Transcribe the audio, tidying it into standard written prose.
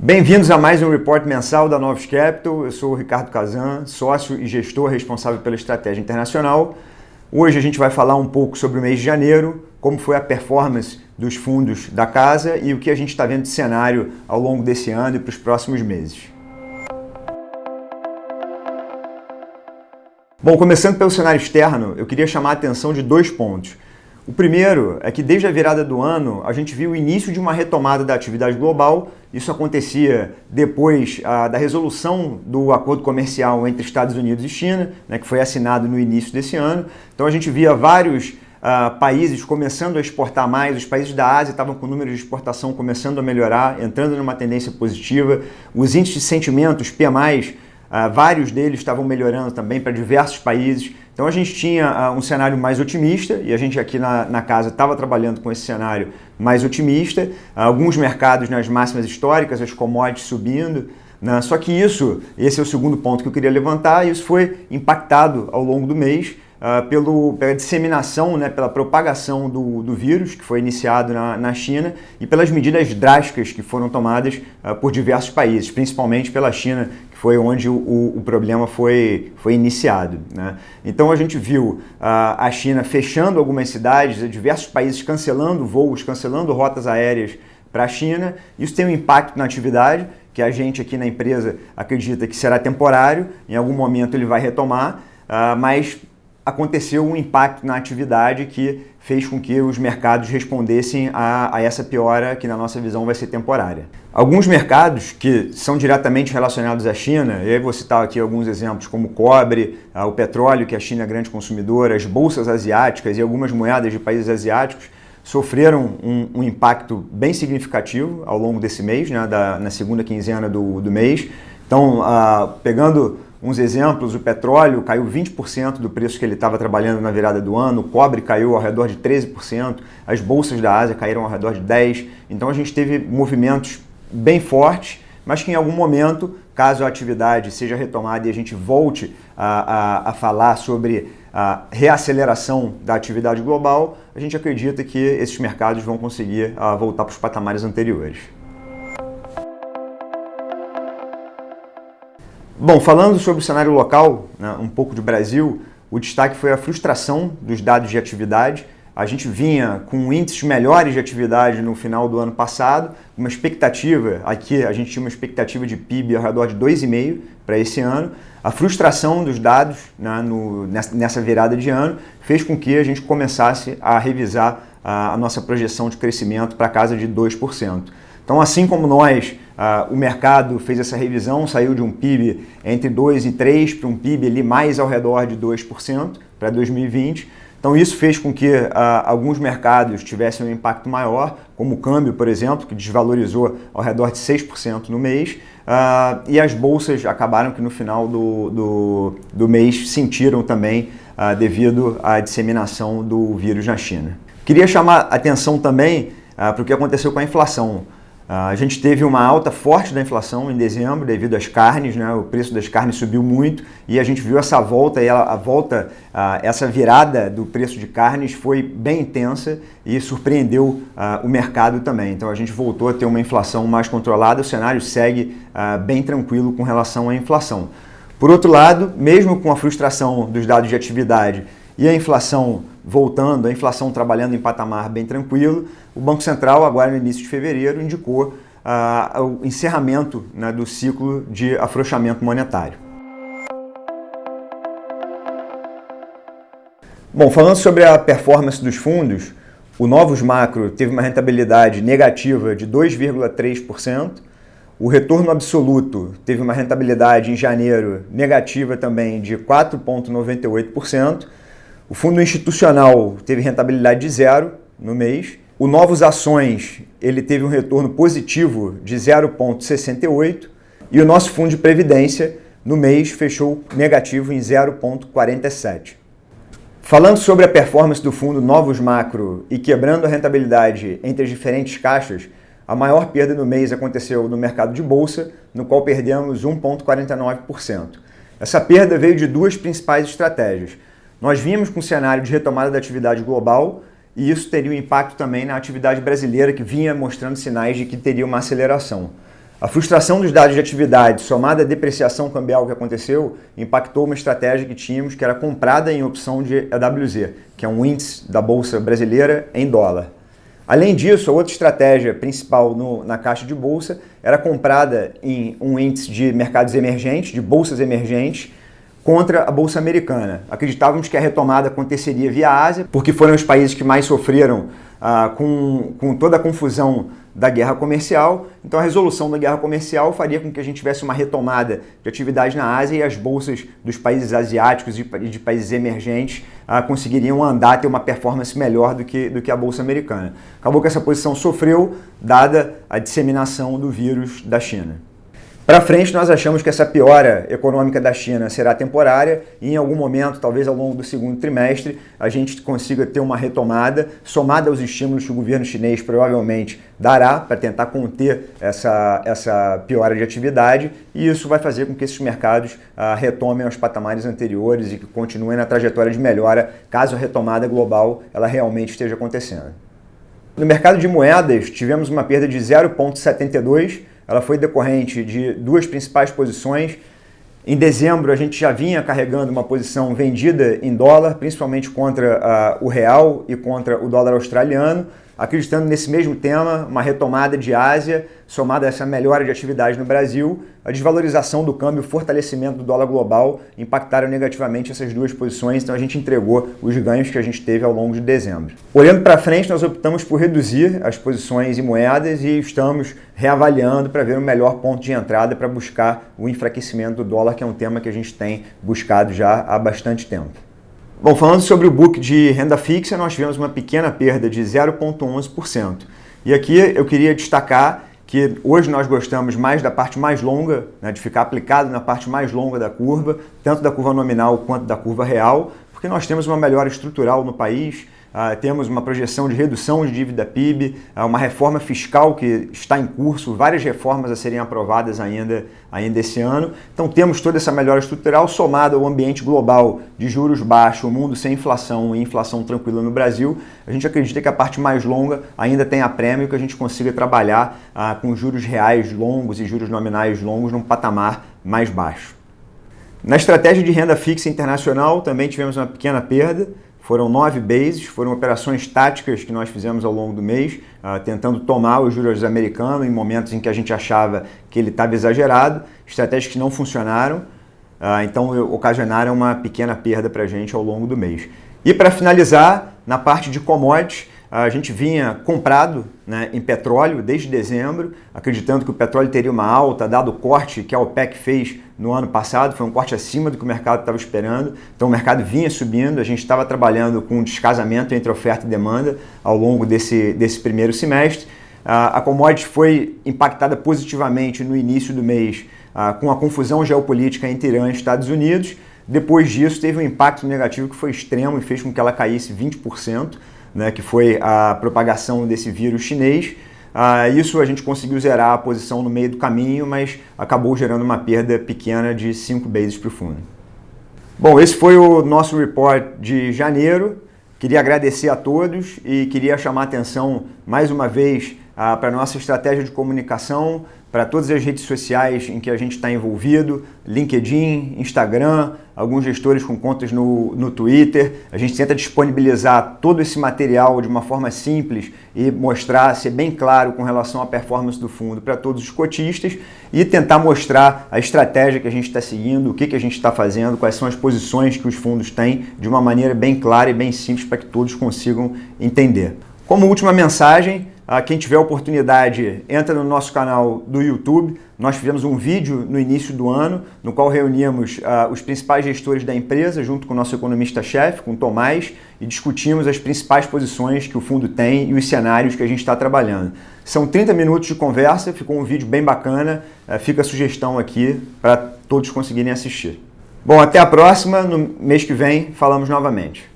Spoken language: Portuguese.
Bem-vindos a mais um report mensal da Novos Capital. Eu sou o Ricardo Kazan, sócio e gestor responsável pela estratégia internacional. Hoje a gente vai falar um pouco sobre o mês de janeiro, como foi a performance dos fundos da casa e o que a gente está vendo de cenário ao longo desse ano e para os próximos meses. Bom, começando pelo cenário externo, eu queria chamar a atenção de dois pontos. O primeiro é que desde a virada do ano a gente viu o início de uma retomada da atividade global. Isso acontecia depois da resolução do acordo comercial entre Estados Unidos e China, que foi assinado no início desse ano. Então a gente via vários países começando a exportar mais, os países da Ásia estavam com o número de exportação começando a melhorar, entrando numa tendência positiva. Os índices de sentimentos, PMIs, vários deles estavam melhorando também para diversos países. Então a gente tinha um cenário mais otimista e a gente aqui na casa estava trabalhando com esse cenário mais otimista. Alguns mercados nas máximas históricas, as commodities subindo. Só que esse é o segundo ponto que eu queria levantar, isso foi impactado ao longo do mês pela disseminação, pela propagação do vírus que foi iniciado na China e pelas medidas drásticas que foram tomadas por diversos países, principalmente pela China, que foi onde o problema foi iniciado. Então a gente viu a China fechando algumas cidades, diversos países cancelando voos, cancelando rotas aéreas para a China. Isso tem um impacto na atividade, que a gente aqui na empresa acredita que será temporário, em algum momento ele vai retomar, mas aconteceu um impacto na atividade que fez com que os mercados respondessem a essa piora que na nossa visão vai ser temporária. Alguns mercados que são diretamente relacionados à China, e aí vou citar aqui alguns exemplos como o cobre, o petróleo, que a China é grande consumidora, as bolsas asiáticas e algumas moedas de países asiáticos, sofreram um impacto bem significativo ao longo desse mês, na segunda quinzena do mês. Então, pegando uns exemplos, o petróleo caiu 20% do preço que ele estava trabalhando na virada do ano, o cobre caiu ao redor de 13%, as bolsas da Ásia caíram ao redor de 10%. Então a gente teve movimentos bem fortes, mas que em algum momento, caso a atividade seja retomada e a gente volte a falar sobre a reaceleração da atividade global, a gente acredita que esses mercados vão conseguir voltar para os patamares anteriores. Bom, falando sobre o cenário local, um pouco do Brasil, o destaque foi a frustração dos dados de atividade. A gente vinha com índices melhores de atividade no final do ano passado, uma expectativa, aqui a gente tinha uma expectativa de PIB ao redor de 2,5% para esse ano. A frustração dos dados nessa virada de ano fez com que a gente começasse a revisar a nossa projeção de crescimento para casa de 2%. Então, assim como nós, o mercado fez essa revisão, saiu de um PIB entre 2% e 3% para um PIB ali mais ao redor de 2% para 2020. Então, isso fez com que alguns mercados tivessem um impacto maior, como o câmbio, por exemplo, que desvalorizou ao redor de 6% no mês, e as bolsas acabaram que no final do mês sentiram também devido à disseminação do vírus na China. Queria chamar a atenção também para o que aconteceu com a inflação. A gente teve uma alta forte da inflação em dezembro devido às carnes, o preço das carnes subiu muito e a gente viu essa volta, essa virada do preço de carnes foi bem intensa e surpreendeu o mercado também. Então a gente voltou a ter uma inflação mais controlada, o cenário segue bem tranquilo com relação à inflação. Por outro lado, mesmo com a frustração dos dados de atividade e a inflação voltando, a inflação trabalhando em patamar bem tranquilo, o Banco Central, agora no início de fevereiro, indicou o encerramento do ciclo de afrouxamento monetário. Bom, falando sobre a performance dos fundos, o Novos Macro teve uma rentabilidade negativa de 2,3%, o retorno absoluto teve uma rentabilidade em janeiro negativa também de 4,98%, o fundo institucional teve rentabilidade de 0 no mês. O Novos Ações ele teve um retorno positivo de 0,68 e o nosso fundo de previdência no mês fechou negativo em 0,47. Falando sobre a performance do fundo Novos Macro e quebrando a rentabilidade entre as diferentes caixas, a maior perda no mês aconteceu no mercado de bolsa, no qual perdemos 1,49%. Essa perda veio de duas principais estratégias. Nós vimos com um cenário de retomada da atividade global e isso teria um impacto também na atividade brasileira que vinha mostrando sinais de que teria uma aceleração. A frustração dos dados de atividade, somada à depreciação cambial que aconteceu, impactou uma estratégia que tínhamos, que era comprada em opção de EWZ, que é um índice da Bolsa Brasileira em dólar. Além disso, a outra estratégia principal na caixa de bolsa era comprada em um índice de mercados emergentes, de bolsas emergentes, contra a Bolsa Americana. Acreditávamos que a retomada aconteceria via Ásia, porque foram os países que mais sofreram com toda a confusão da guerra comercial. Então a resolução da guerra comercial faria com que a gente tivesse uma retomada de atividade na Ásia e as bolsas dos países asiáticos e de países emergentes conseguiriam andar, ter uma performance melhor do que a Bolsa Americana. Acabou que essa posição sofreu, dada a disseminação do vírus da China. Para frente, nós achamos que essa piora econômica da China será temporária e em algum momento, talvez ao longo do segundo trimestre, a gente consiga ter uma retomada, somada aos estímulos que o governo chinês provavelmente dará para tentar conter essa piora de atividade, e isso vai fazer com que esses mercados retomem aos patamares anteriores e que continuem na trajetória de melhora, caso a retomada global ela realmente esteja acontecendo. No mercado de moedas, tivemos uma perda de 0,72%, ela foi decorrente de duas principais posições. Em dezembro, a gente já vinha carregando uma posição vendida em dólar, principalmente contra o real e contra o dólar australiano, acreditando nesse mesmo tema, uma retomada de Ásia, somada a essa melhora de atividade no Brasil, a desvalorização do câmbio e o fortalecimento do dólar global impactaram negativamente essas duas posições, então a gente entregou os ganhos que a gente teve ao longo de dezembro. Olhando para frente, nós optamos por reduzir as posições em moedas e estamos reavaliando para ver o melhor ponto de entrada para buscar o enfraquecimento do dólar, que é um tema que a gente tem buscado já há bastante tempo. Bom, falando sobre o book de renda fixa, nós tivemos uma pequena perda de 0,11%. E aqui eu queria destacar que hoje nós gostamos mais da parte mais longa, né, de ficar aplicado na parte mais longa da curva, tanto da curva nominal quanto da curva real, porque nós temos uma melhora estrutural no país, temos uma projeção de redução de dívida PIB, uma reforma fiscal que está em curso, várias reformas a serem aprovadas ainda esse ano. Então temos toda essa melhora estrutural somada ao ambiente global de juros baixos, o mundo sem inflação e inflação tranquila no Brasil. A gente acredita que a parte mais longa ainda tem a prêmio, que a gente consiga trabalhar com juros reais longos e juros nominais longos num patamar mais baixo. Na estratégia de renda fixa internacional também tivemos uma pequena perda. Foram 9 bases, foram operações táticas que nós fizemos ao longo do mês, tentando tomar os juros americanos em momentos em que a gente achava que ele estava exagerado, estratégias que não funcionaram, então ocasionaram uma pequena perda para a gente ao longo do mês. E para finalizar, na parte de commodities, a gente vinha comprado, né, em petróleo desde dezembro, acreditando que o petróleo teria uma alta, dado o corte que a OPEC fez no ano passado, foi um corte acima do que o mercado estava esperando, então o mercado vinha subindo, a gente estava trabalhando com um descasamento entre oferta e demanda ao longo desse primeiro semestre. A commodity foi impactada positivamente no início do mês com a confusão geopolítica entre Irã e Estados Unidos. Depois disso teve um impacto negativo que foi extremo e fez com que ela caísse 20%, né, que foi a propagação desse vírus chinês. Isso a gente conseguiu zerar a posição no meio do caminho, mas acabou gerando uma perda pequena de 5 bases para o fundo. Bom, esse foi o nosso report de janeiro. Queria agradecer a todos e queria chamar a atenção mais uma vez para a nossa estratégia de comunicação, para todas as redes sociais em que a gente está envolvido, LinkedIn, Instagram, alguns gestores com contas no Twitter. A gente tenta disponibilizar todo esse material de uma forma simples e mostrar, ser bem claro com relação à performance do fundo para todos os cotistas e tentar mostrar a estratégia que a gente está seguindo, o que a gente está fazendo, quais são as posições que os fundos têm, de uma maneira bem clara e bem simples para que todos consigam entender. Como última mensagem, quem tiver oportunidade, entra no nosso canal do YouTube. Nós fizemos um vídeo no início do ano, no qual reunimos os principais gestores da empresa, junto com o nosso economista-chefe, com o Tomás, e discutimos as principais posições que o fundo tem e os cenários que a gente está trabalhando. São 30 minutos de conversa, ficou um vídeo bem bacana, fica a sugestão aqui para todos conseguirem assistir. Bom, até a próxima, no mês que vem falamos novamente.